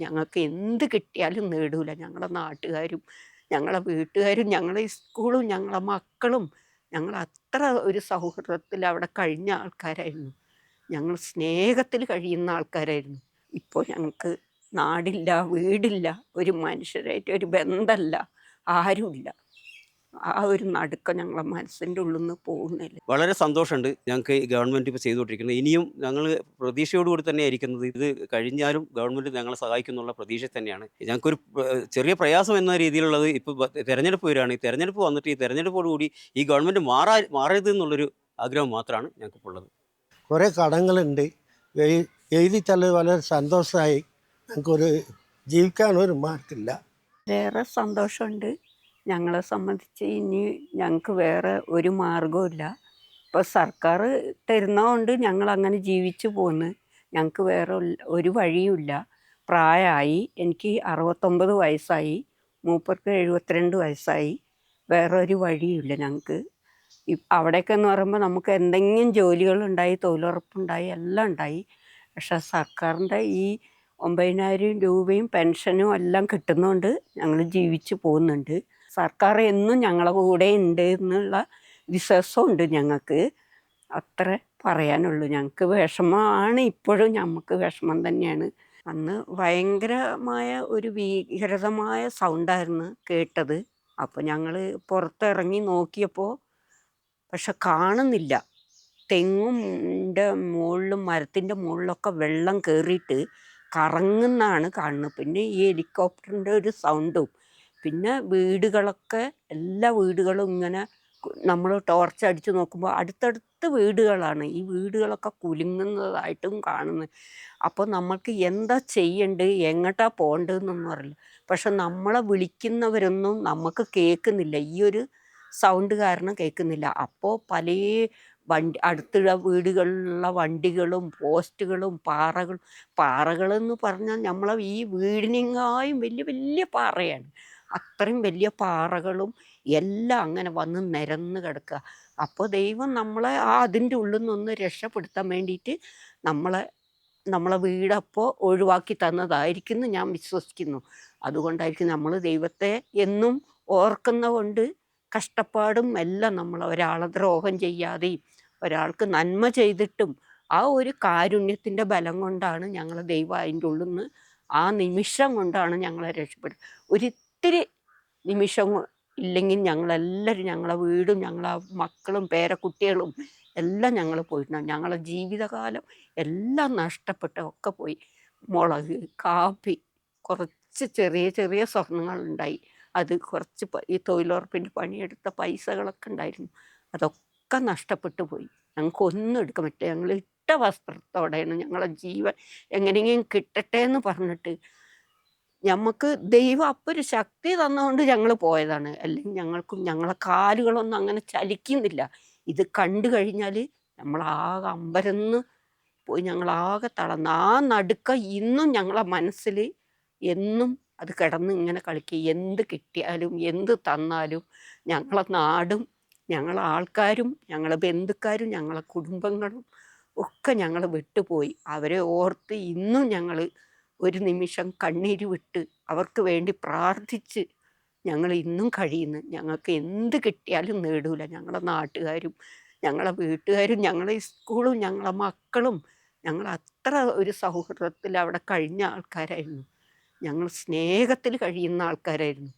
ഞങ്ങൾക്ക് എന്ത് കിട്ടിയാലും നേടൂല. ഞങ്ങളെ നാട്ടുകാരും ഞങ്ങളെ വീട്ടുകാരും ഞങ്ങളെ സ്കൂളും ഞങ്ങളെ മക്കളും ഞങ്ങൾ അത്ര ഒരു സൗഹൃദത്തിൽ അവിടെ കഴിഞ്ഞ ആൾക്കാരായിരുന്നു. ഞങ്ങൾ സ്നേഹത്തിൽ കഴിയുന്ന ആൾക്കാരായിരുന്നു. ഇപ്പോൾ ഞങ്ങൾക്ക് നാടില്ല, വീടില്ല, ഒരു മനുഷ്യരായിട്ട് ഒരു ബന്ധമല്ല, ആരുമില്ല. ആ ഒരു നടുക്കം ഞങ്ങളെ മനസ്സിൻ്റെ ഉള്ളിൽ നിന്ന് പോകുന്നില്ല. വളരെ സന്തോഷമുണ്ട് ഞങ്ങൾക്ക് ഈ ഗവൺമെൻറ് ഇപ്പോൾ ചെയ്തുകൊണ്ടിരിക്കുന്നത്. ഇനിയും ഞങ്ങൾ പ്രതീക്ഷയോടുകൂടി തന്നെയാണ് ഇരിക്കുന്നത്. ഇത് കഴിഞ്ഞാലും ഗവൺമെൻറ് ഞങ്ങളെ സഹായിക്കും എന്നുള്ള പ്രതീക്ഷയിൽ തന്നെയാണ്. ഞങ്ങൾക്കൊരു ചെറിയ പ്രയാസം എന്ന രീതിയിലുള്ളത് ഇപ്പോൾ തെരഞ്ഞെടുപ്പ് വരികയാണ്. ഈ തെരഞ്ഞെടുപ്പ് വന്നിട്ട് ഈ തെരഞ്ഞെടുപ്പോടുകൂടി ഈ ഗവൺമെൻറ് മാറരുത് എന്നുള്ളൊരു ആഗ്രഹം മാത്രമാണ് ഞങ്ങൾക്കിപ്പോൾ ഉള്ളത്. കുറേ കടങ്ങളുണ്ട്. എഴുതിത്തള്ളത് വളരെ സന്തോഷമായി. ഞങ്ങൾക്കൊരു ജീവിക്കാനൊരു മാർഗമില്ല. ഏറെ സന്തോഷമുണ്ട്. ഞങ്ങളെ സംബന്ധിച്ച് ഇനി ഞങ്ങൾക്ക് വേറെ ഒരു മാർഗവുമില്ല. ഇപ്പോൾ സർക്കാർ തരുന്നതുകൊണ്ട് ഞങ്ങളങ്ങനെ ജീവിച്ചു പോന്ന്. ഞങ്ങൾക്ക് വേറെ ഒരു വഴിയുമില്ല. പ്രായമായി, എനിക്ക് 69 വയസ്സായി, മൂപ്പർക്ക് 72 വയസ്സായി. വേറെ ഒരു വഴിയുമില്ല ഞങ്ങൾക്ക്. അവിടെയൊക്കെ എന്ന് പറയുമ്പോൾ നമുക്ക് എന്തെങ്കിലും ജോലികളുണ്ടായി, തൊഴിലുറപ്പുണ്ടായി, എല്ലാം ഉണ്ടായി. പക്ഷെ സർക്കാരിൻ്റെ ഈ 9,000 രൂപയും പെൻഷനും എല്ലാം കിട്ടുന്നതുകൊണ്ട് ഞങ്ങൾ ജീവിച്ചു പോകുന്നുണ്ട്. സർക്കാർ എന്നും ഞങ്ങളെ കൂടെ ഉണ്ട് എന്നുള്ള വിശ്വാസമുണ്ട് ഞങ്ങൾക്ക്. അത്രേ പറയാനുള്ളൂ. ഞങ്ങൾക്ക് വിഷമമാണ്, ഇപ്പോഴും ഞമ്മക്ക് വിഷമം തന്നെയാണ്. അന്ന് ഭയങ്കരമായ ഒരു ഭീകരമായ സൗണ്ടായിരുന്നു കേട്ടത്. അപ്പോൾ ഞങ്ങൾ പുറത്തിറങ്ങി നോക്കിയപ്പോൾ പക്ഷെ കാണുന്നില്ല. തെങ്ങിൻ്റെ മുകളിലും മരത്തിൻ്റെ മുകളിലൊക്കെ വെള്ളം കയറിയിട്ട് കറങ്ങുന്നതാണ് കാണുന്നത്. പിന്നെ ഈ ഹെലികോപ്റ്ററിൻ്റെ ഒരു സൗണ്ടും, പിന്നെ വീടുകളൊക്കെ എല്ലാ വീടുകളും ഇങ്ങനെ നമ്മൾ ടോർച്ച് അടിച്ച് നോക്കുമ്പോൾ അടുത്തടുത്ത് വീടുകളാണ്. ഈ വീടുകളൊക്കെ കുലുങ്ങുന്നതായിട്ടും കാണുന്നു. അപ്പോൾ നമ്മൾക്ക് എന്താ ചെയ്യേണ്ടത്, എങ്ങോട്ടാണ് പോകേണ്ടതെന്നൊന്നും അറിയില്ല. പക്ഷെ നമ്മളെ വിളിക്കുന്നവരൊന്നും നമുക്ക് കേൾക്കുന്നില്ല. ഈ ഒരു സൗണ്ട് കാരണം കേൾക്കുന്നില്ല. അപ്പോൾ പല അടുത്തുള്ള വീടുകളിലുള്ള വണ്ടികളും പോസ്റ്റുകളും പാറകളെന്ന് പറഞ്ഞാൽ നമ്മളെ ഈ വീടിനെങ്ങായും വലിയ വലിയ പാറയാണ്. അത്രയും വലിയ പാറകളും എല്ലാം അങ്ങനെ വന്ന് നിരന്ന് കിടക്കുക. അപ്പോൾ ദൈവം നമ്മളെ അതിൻ്റെ ഉള്ളിൽ നിന്നൊന്ന് രക്ഷപ്പെടുത്താൻ വേണ്ടിയിട്ട് നമ്മളെ വീടപ്പോൾ ഒഴിവാക്കി തന്നതായിരിക്കും എന്ന് ഞാൻ വിശ്വസിക്കുന്നു. അതുകൊണ്ടായിരിക്കും നമ്മൾ ദൈവത്തെ എന്നും ഓർക്കുന്ന കൊണ്ട് കഷ്ടപ്പാടും എല്ലാം നമ്മൾ ഒരാളെ ദ്രോഹം ചെയ്യാതെയും ഒരാൾക്ക് നന്മ ചെയ്തിട്ടും ആ ഒരു കാരുണ്യത്തിൻ്റെ ബലം കൊണ്ടാണ് ഞങ്ങളെ ദൈവം അതിൻ്റെ ഉള്ളിൽ നിന്ന് ആ നിമിഷം കൊണ്ടാണ് ഞങ്ങളെ രക്ഷപ്പെടുക. ഒരിത്തിരി നിമിഷം ഇല്ലെങ്കിൽ ഞങ്ങളെല്ലാവരും ഞങ്ങളെ വീടും ഞങ്ങളെ മക്കളും പേരക്കുട്ടികളും എല്ലാം ഞങ്ങൾ പോയിട്ടുണ്ടാകും. ഞങ്ങളെ ജീവിതകാലം എല്ലാം നഷ്ടപ്പെട്ട ഒക്കെ പോയി. മുളക്, കാപ്പി, കുറച്ച് ചെറിയ ചെറിയ സ്വർണ്ണങ്ങളുണ്ടായി. അത് കുറച്ച് ഈ തൊഴിലുറപ്പിൻ്റെ പണിയെടുത്ത പൈസകളൊക്കെ ഉണ്ടായിരുന്നു. അതൊക്കെ നഷ്ടപ്പെട്ടു പോയി. ഞങ്ങൾക്കൊന്നും എടുക്കാൻ പറ്റില്ല. ഞങ്ങൾ ഇട്ട വസ്ത്രത്തോടെയാണ് ഞങ്ങളെ ജീവൻ എങ്ങനെയെങ്കിലും കിട്ടട്ടെ എന്ന് പറഞ്ഞിട്ട് ഞമ്മക്ക് ദൈവം അപ്പോൾ ഒരു ശക്തി തന്നതുകൊണ്ട് ഞങ്ങൾ പോയതാണ്. അല്ലെങ്കിൽ ഞങ്ങളെ കാലുകളൊന്നും അങ്ങനെ ചലിക്കുന്നില്ല. ഇത് കണ്ടു കഴിഞ്ഞാൽ നമ്മളാകെ അമ്പരന്ന് പോയി, ഞങ്ങളാകെ തളർന്ന് ആ നടുക്ക ഇന്നും ഞങ്ങളെ മനസ്സിൽ എന്നും അത് കിടന്ന് ഇങ്ങനെ കളിക്കുക. എന്ത് കിട്ടിയാലും എന്ത് തന്നാലും ഞങ്ങളെ നാടും ഞങ്ങളെ ആൾക്കാരും ഞങ്ങളെ ബന്ധുക്കാരും ഞങ്ങളെ കുടുംബങ്ങളും ഒക്കെ ഞങ്ങൾ വിട്ടുപോയി. അവരെ ഓർത്ത് ഇന്നും ഞങ്ങൾ ഒരു നിമിഷം കണ്ണീര് വിട്ട് അവർക്ക് വേണ്ടി പ്രാർത്ഥിച്ച് ഞങ്ങൾ ഇന്നും കഴിയുന്നു. ഞങ്ങൾക്ക് എന്ത് കിട്ടിയാലും നേടൂല. ഞങ്ങളെ നാട്ടുകാരും ഞങ്ങളെ വീട്ടുകാരും ഞങ്ങളെ സ്കൂളും ഞങ്ങളെ മക്കളും ഞങ്ങൾ അത്ര ഒരു സൗഹൃദത്തിൽ അവിടെ കഴിഞ്ഞ ആൾക്കാരായിരുന്നു. ഞങ്ങൾ സ്നേഹത്തിൽ കഴിയുന്ന ആൾക്കാരായിരുന്നു.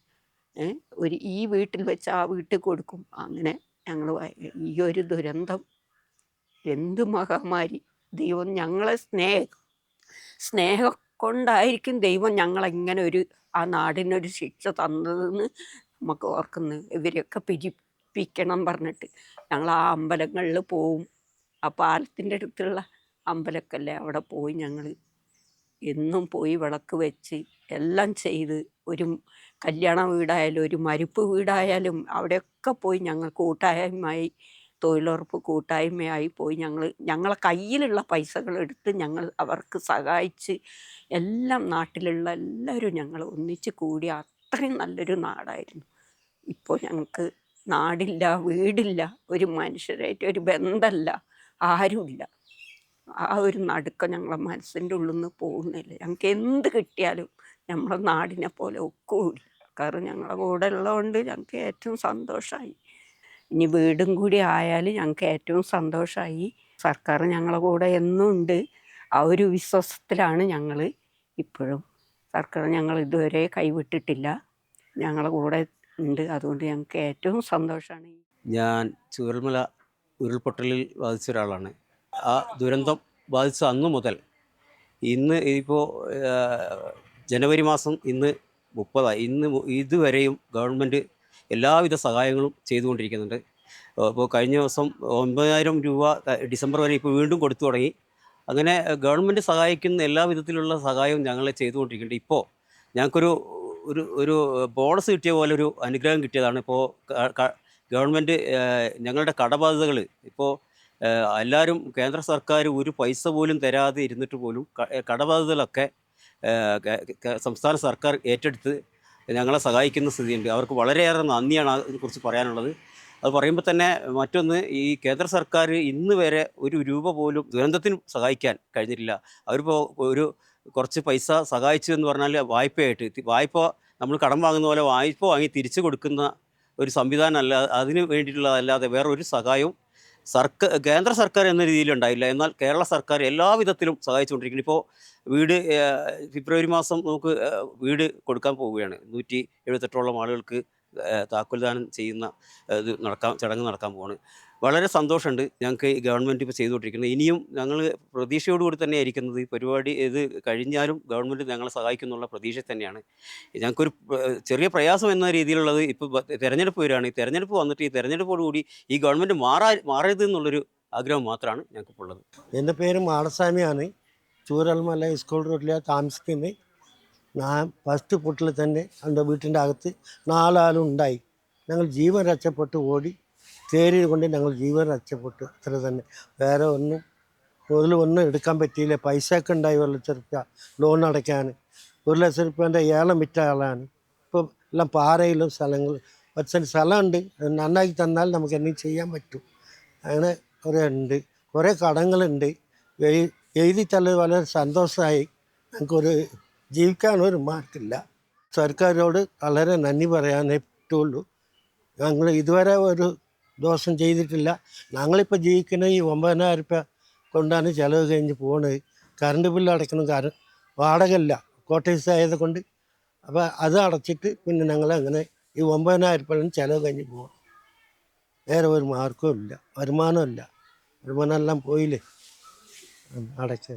ഈ വീട്ടിൽ വെച്ച് ആ വീട്ടിൽ കൊടുക്കും. അങ്ങനെ ഞങ്ങൾ ഈ ഒരു ദുരന്തം, എന്ത് മഹാമാരി! ദൈവം ഞങ്ങളെ സ്നേഹം കൊണ്ടായിരിക്കും ദൈവം ഞങ്ങളിങ്ങനെ ആ നാടിനൊരു ശിക്ഷ തന്നതെന്ന് നമുക്ക് ഓർക്കുന്നു. ഇവരെയൊക്കെ പിരിപ്പിക്കണം പറഞ്ഞിട്ട് ഞങ്ങൾ ആ അമ്പലങ്ങളിൽ പോവും. ആ പാലത്തിൻ്റെ അടുത്തുള്ള അമ്പലമൊക്കെ അവിടെ പോയി ഞങ്ങൾ എന്നും പോയി വിളക്ക് വെച്ച് എല്ലാം ചെയ്ത്, ഒരു കല്യാണ വീടായാലും ഒരു മരിപ്പ് വീടായാലും അവിടെയൊക്കെ പോയി ഞങ്ങൾ കൂട്ടായ്മയായി, തൊഴിലുറപ്പ് കൂട്ടായ്മയായി പോയി ഞങ്ങളെ കയ്യിലുള്ള പൈസകളെടുത്ത് ഞങ്ങൾ അവർക്ക് സഹായിച്ച് എല്ലാം നാട്ടിലുള്ള എല്ലാവരും ഞങ്ങൾ ഒന്നിച്ച് കൂടി അത്രയും നല്ലൊരു നാടായിരുന്നു. ഇപ്പോൾ ഞങ്ങൾക്ക് നാടില്ല, വീടില്ല, ഒരു മനുഷ്യരായിട്ട് ഒരു ബന്ധമല്ല, ആരുമില്ല. ആ ഒരു നടുക്കം ഞങ്ങളെ മനസ്സിൻ്റെ ഉള്ളിൽ നിന്ന് പോകുന്നില്ല. ഞങ്ങൾക്ക് എന്ത് കിട്ടിയാലും നമ്മളെ നാടിനെ പോലെ ഒക്കൂല. കാരണം ഞങ്ങളെ കൂടെ ഉള്ളതുകൊണ്ട് ഞങ്ങൾക്ക് ഏറ്റവും സന്തോഷമായി. ഇനി വീടും കൂടി ആയാൽ ഞങ്ങൾക്ക് ഏറ്റവും സന്തോഷമായി. സർക്കാർ ഞങ്ങളെ കൂടെ എന്നും ഉണ്ട്. ആ ഒരു വിശ്വാസത്തിലാണ് ഞങ്ങൾ ഇപ്പോഴും. സർക്കാർ ഞങ്ങൾ ഇതുവരെ കൈവിട്ടിട്ടില്ല, ഞങ്ങളെ കൂടെ ഉണ്ട്. അതുകൊണ്ട് ഞങ്ങൾക്ക് ഏറ്റവും സന്തോഷമാണ്. ഞാൻ ചൂരൽമല ഉരുൾപൊട്ടലിൽ ബാധിച്ച ഒരാളാണ്. ആ ദുരന്തം ബാധിച്ച അന്നു മുതൽ ഇന്ന് ഇപ്പോൾ ജനുവരി മാസം ഇന്ന് 30 ഇതുവരെയും ഗവൺമെൻറ് എല്ലാവിധ സഹായങ്ങളും ചെയ്തുകൊണ്ടിരിക്കുന്നുണ്ട്. ഇപ്പോൾ കഴിഞ്ഞ ദിവസം 9,000 രൂപ ഡിസംബർ വരെ ഇപ്പോൾ വീണ്ടും കൊടുത്തു തുടങ്ങി. അങ്ങനെ ഗവൺമെൻറ് സഹായിക്കുന്ന എല്ലാ വിധത്തിലുള്ള സഹായവും ഞങ്ങൾ ചെയ്തുകൊണ്ടിരിക്കുന്നുണ്ട്. ഇപ്പോൾ ഞങ്ങൾക്കൊരു ഒരു ഒരു ബോണസ് കിട്ടിയ പോലെ ഒരു അനുഗ്രഹം കിട്ടിയതാണ്. ഇപ്പോൾ ഗവൺമെൻറ് ഞങ്ങളുടെ കടബാധ്യതകൾ ഇപ്പോൾ എല്ലാവരും കേന്ദ്ര സർക്കാർ ഒരു പൈസ പോലും തരാതെ ഇരുന്നിട്ട് പോലും കടബാധ്യതകളൊക്കെ സംസ്ഥാന സർക്കാർ ഏറ്റെടുത്ത് ഞങ്ങളെ സഹായിക്കുന്ന സ്ഥിതിയുണ്ട്. അവർക്ക് വളരെയേറെ നന്ദിയാണ് അതിനെക്കുറിച്ച് പറയാനുള്ളത്. അത് പറയുമ്പോൾ തന്നെ മറ്റൊന്ന്, ഈ കേന്ദ്ര സർക്കാർ ഇന്ന് വരെ ഒരു രൂപ പോലും ദുരന്തത്തിന് സഹായിക്കാൻ കഴിഞ്ഞിട്ടില്ല. അവരിപ്പോൾ കുറച്ച് പൈസ സഹായിച്ചു എന്ന് പറഞ്ഞാൽ വായ്പ നമ്മൾ കടം വാങ്ങുന്ന പോലെ വായ്പ വാങ്ങി തിരിച്ചു കൊടുക്കുന്ന ഒരു സംവിധാനം അല്ല, അതിന് വേണ്ടിയിട്ടുള്ളതല്ലാതെ വേറെ ഒരു സഹായവും കേന്ദ്ര സർക്കാർ എന്ന രീതിയിലുണ്ടായില്ല. എന്നാൽ കേരള സർക്കാർ എല്ലാ വിധത്തിലും സഹായിച്ചുകൊണ്ടിരിക്കുന്നു. ഇപ്പോൾ വീട് ഫെബ്രുവരി മാസം നമുക്ക് വീട് കൊടുക്കാൻ പോവുകയാണ്. 178ഓളം ആളുകൾക്ക് താക്കോൽദാനം ചെയ്യുന്ന ചടങ്ങ് നടക്കാൻ പോവാണ്. വളരെ സന്തോഷമുണ്ട് ഞങ്ങൾക്ക് ഈ ഗവൺമെൻറ് ഇപ്പോൾ ചെയ്തുകൊണ്ടിരിക്കുന്നത്. ഇനിയും ഞങ്ങൾ പ്രതീക്ഷയോടുകൂടി തന്നെ ഇരിക്കുന്നത്. ഈ പരിപാടി ഇത് കഴിഞ്ഞാലും ഗവൺമെൻറ് ഞങ്ങളെ സഹായിക്കുന്നുള്ള പ്രതീക്ഷ തന്നെയാണ്. ഞങ്ങൾക്കൊരു ചെറിയ പ്രയാസം എന്ന രീതിയിലുള്ളത് ഇപ്പോൾ തെരഞ്ഞെടുപ്പ് വരികയാണ്. ഈ തെരഞ്ഞെടുപ്പ് വന്നിട്ട് ഈ തെരഞ്ഞെടുപ്പോടുകൂടി ഈ ഗവൺമെൻറ് മാറരുത് എന്നുള്ളൊരു ആഗ്രഹം മാത്രമാണ് ഞങ്ങൾക്കിപ്പോൾ ഉള്ളത്. എൻ്റെ പേര് മാടസ്വാമിയാണ്. ചൂരൽമല സ്കൂൾ റോഡിലാണ് താമസിക്കുന്നത്. ഞാൻ ഫസ്റ്റ് പൊട്ടിൽ തന്നെ എൻ്റെ വീട്ടിൻ്റെ അകത്ത് 4 ആളും ഉണ്ടായി. ഞങ്ങൾ ജീവൻ രക്ഷപ്പെട്ട് ഓടി തേരി കൊണ്ട് ഞങ്ങൾ ജീവൻ രക്ഷപ്പെട്ടു, അത്ര തന്നെ. വേറെ ഒന്നും എടുക്കാൻ പറ്റിയില്ല. പൈസയൊക്കെ ഉണ്ടായി 1 ലക്ഷം റുപ്യ ലോൺ അടയ്ക്കാൻ. 1 ലക്ഷം റുപ്യേൻ്റെ ഏലം വിറ്റ ആളാണ്. ഇപ്പോൾ എല്ലാം പാറയിലും സ്ഥലങ്ങൾ 10 സെൻറ്റ് സ്ഥലമുണ്ട്. അത് നന്നാക്കി തന്നാൽ നമുക്ക് എന്തെങ്കിലും ചെയ്യാൻ പറ്റും. അങ്ങനെ കുറേ ഉണ്ട്, കുറേ കടങ്ങളുണ്ട്. എഴുതി തള്ളത് വളരെ സന്തോഷമായി. ഞങ്ങൾക്കൊരു ജീവിക്കാനൊരു മാർഗമില്ല. സർക്കാരിനോട് വളരെ നന്ദി പറയാനേ പറ്റുള്ളൂ. ഞങ്ങൾ ഇതുവരെ ഒരു ദോഷം ചെയ്തിട്ടില്ല. ഞങ്ങളിപ്പോൾ ജീവിക്കുന്ന ഈ 9,000 റുപ്യ കൊണ്ടാണ് ചിലവ് കഴിഞ്ഞ് പോകുന്നത്. കറണ്ട് ബില്ല് അടയ്ക്കണം, വാടകയില്ല, കോട്ടേഴ്സ് ആയത് കൊണ്ട്. അപ്പോൾ അത് അടച്ചിട്ട് പിന്നെ ഞങ്ങളങ്ങനെ ഈ 9,000 റുപ്യ ചിലവ് കഴിഞ്ഞ് പോകാം. വേറെ ഒരു മാർഗവും ഇല്ല, വരുമാനമില്ല. വരുമാനമെല്ലാം പോയില്ലേ അടച്ച്.